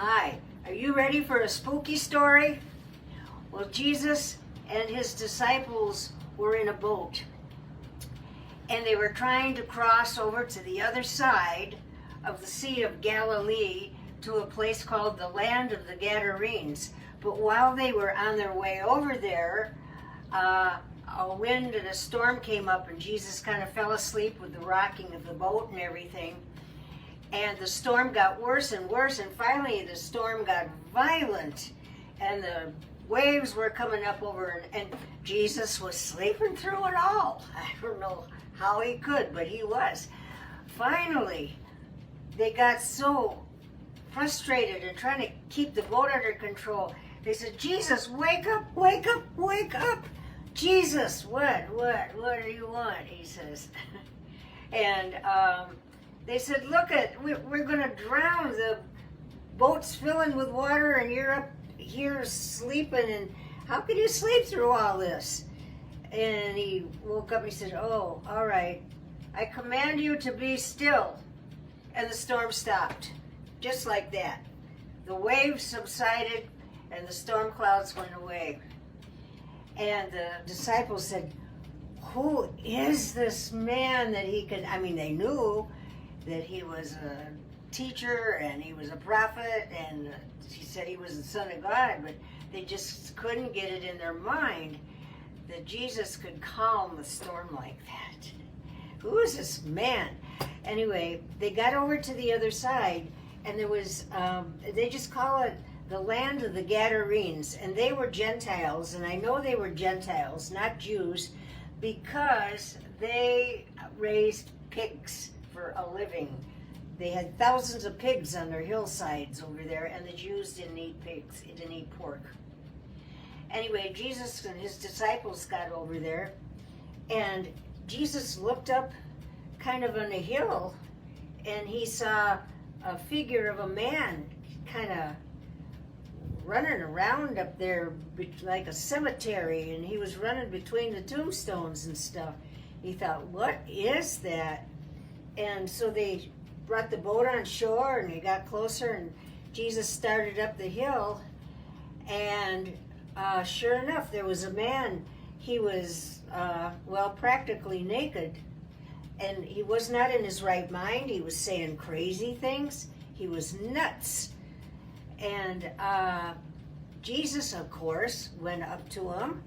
Hi, are you ready for a spooky story? Well, Jesus and his disciples were in a boat, and they were trying to cross over to the other side of the Sea of Galilee to a place called the Land of the Gadarenes. But while they were on their way over there, a wind and a storm came up, and Jesus kind of fell asleep with the rocking of the boat and everything. And the storm got worse and worse, and finally the storm got violent, and the waves were coming up over, and Jesus was sleeping through it all. I don't know how he could, but he was. Finally, they got so frustrated and trying to keep the boat under control. They said, "Jesus, wake up, wake up, wake up. Jesus, what do you want?" He says. And they said, "Look, we're going to drown. The boat's filling with water, and you're up here sleeping, and how can you sleep through all this?" And he woke up and he said, "Oh, all right. I command you to be still." And the storm stopped, just like that. The waves subsided, and the storm clouds went away. And the disciples said, "Who is this man that he could..." I mean, they knew that he was a teacher and he was a prophet, and he said he was the Son of God, but they just couldn't get it in their mind that Jesus could calm the storm like that. Who is this man? Anyway, they got over to the other side, and there was, they just call it the Land of the Gadarenes, and they were Gentiles, and I know they were Gentiles, not Jews, because they raised pigs for a living. They had thousands of pigs on their hillsides over there, and the Jews didn't eat pigs, they didn't eat pork. Anyway, Jesus and his disciples got over there, and Jesus looked up kind of on a hill, and he saw a figure of a man kind of running around up there like a cemetery, and he was running between the tombstones and stuff. He thought, "What is that?" And so they brought the boat on shore, and they got closer, and Jesus started up the hill, and sure enough, there was a man. He was, practically naked, and he was not in his right mind. He was saying crazy things. He was nuts. And Jesus, of course, went up to him,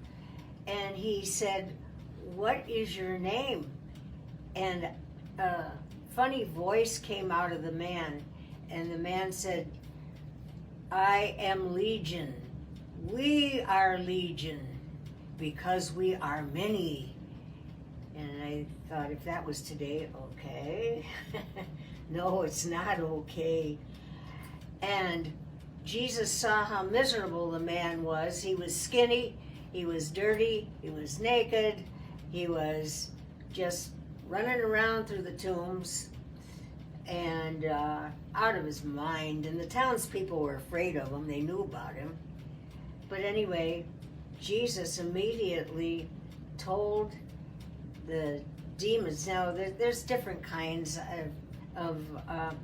and he said, "What is your name?" And a funny voice came out of the man, and the man said, "I am Legion. We are Legion, because we are many." And I thought, if that was today, okay. No, it's not okay. And Jesus saw how miserable the man was. He was skinny, he was dirty, he was naked, he was just running around through the tombs and out of his mind. And the townspeople were afraid of him. They knew about him. But anyway, Jesus immediately told the demons. Now, there's different kinds of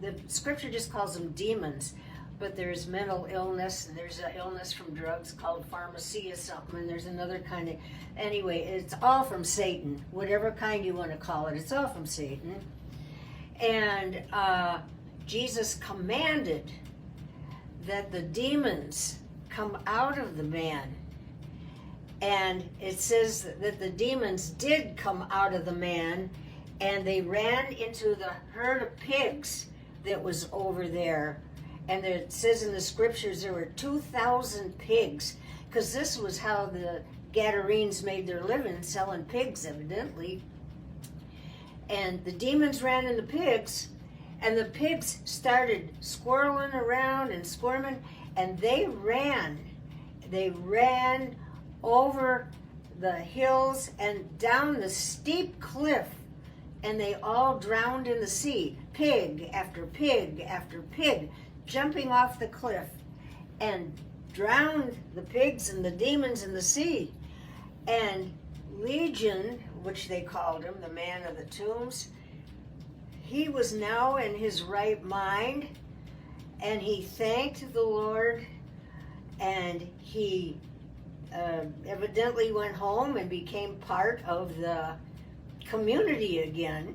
the scripture just calls them demons, but there's mental illness, and there's an illness from drugs called pharmacia something, and there's another kind of, anyway, it's all from Satan, whatever kind you want to call it, it's all from Satan. And Jesus commanded that the demons come out of the man. And it says that the demons did come out of the man, and they ran into the herd of pigs that was over there. And it says in the scriptures there were 2,000 pigs, because this was how the Gadarenes made their living, selling pigs evidently. And the demons ran in the pigs, and the pigs started squirreling around and squirming, and they ran over the hills and down the steep cliff, and they all drowned in the sea. Pig after pig after pig jumping off the cliff, and drowned the pigs and the demons in the sea. And Legion, which they called him, the man of the tombs, he was now in his right mind, and he thanked the Lord, and he evidently went home and became part of the community again.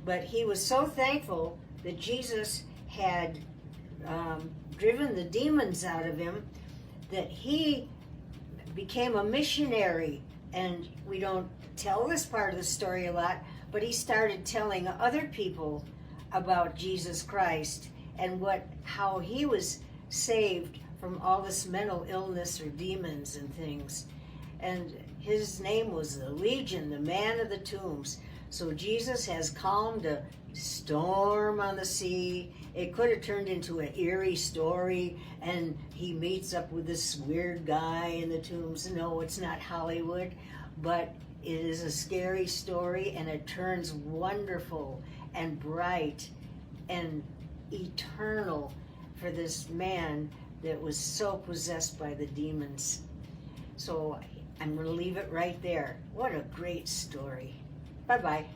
But he was so thankful that Jesus had driven the demons out of him that he became a missionary. And we don't tell this part of the story a lot, but he started telling other people about Jesus Christ and how he was saved from all this mental illness or demons and things. And his name was the Legion, the man of the tombs. So Jesus has calmed a storm on the sea. It could have turned into an eerie story, and he meets up with this weird guy in the tombs. No, it's not Hollywood, but it is a scary story, and it turns wonderful and bright and eternal for this man that was so possessed by the demons. So I'm going to leave it right there. What a great story. Bye-bye.